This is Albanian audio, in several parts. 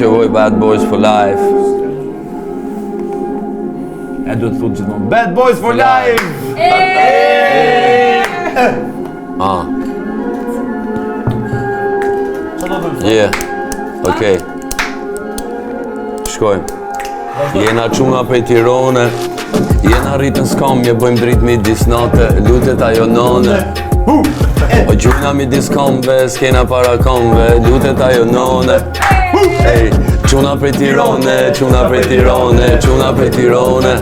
your boy Bad Boys for Life. E duhet të thotë gjithmonë Bad Boys for Life! Yeah, okej. Shkojmë. Jena quna prej Tirone, jena rritën s'kamje, bëjmë dritë midis nate, lutet ajo none. O gjuna midis kamve, s'kena para kamve, lutet ajo none. Ej, quna prej Tirone, quna prej Tirone, quna prej Tirone.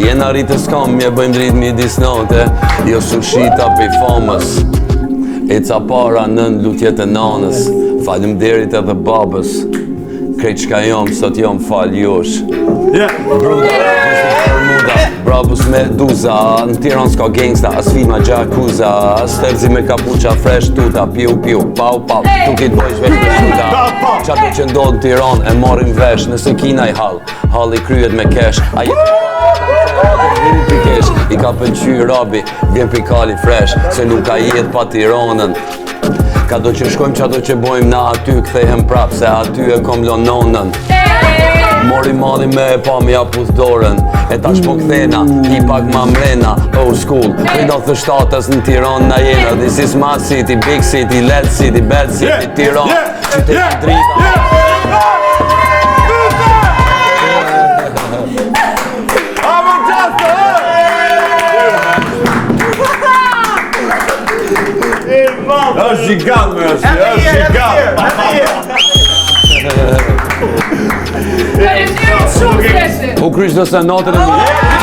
Jena rritën s'kamje, bëjmë dritë midis nate, jo sushita prej famës. E ca para nën lutjet e nanës, faleminderit edhe babës. Krejt qka jom, sot jom fal jush. Bruda, Bermuda, brabus me duza. Në Tiran s'ka gangsta, as filma Gjakuza. Sterzi me kapuqa fresh tuta, piu piu, pau pau. Tukit bojsh vesh me shuta. Qato që ndodh në Tiran e marim vesh. Nëse kina i halli kryet me kesh. I ka pëlqy rabi, vjen pikali fresh, se nuk ka jet pa Tiranën. Ka do që shkojmë qato që bojmë na aty, kthehem prap, se aty e kom lononën. Mori mali me e pa mi aputh dorën, e tash po kthena, hi pak ma mrena, old school. Rida të shtatës në Tiranë na jena, this is my city, big city, lead city, bad city, Tiranë, qyteti drita. është gjigant me është gjigant. Shumë U krysh nëse natën e një.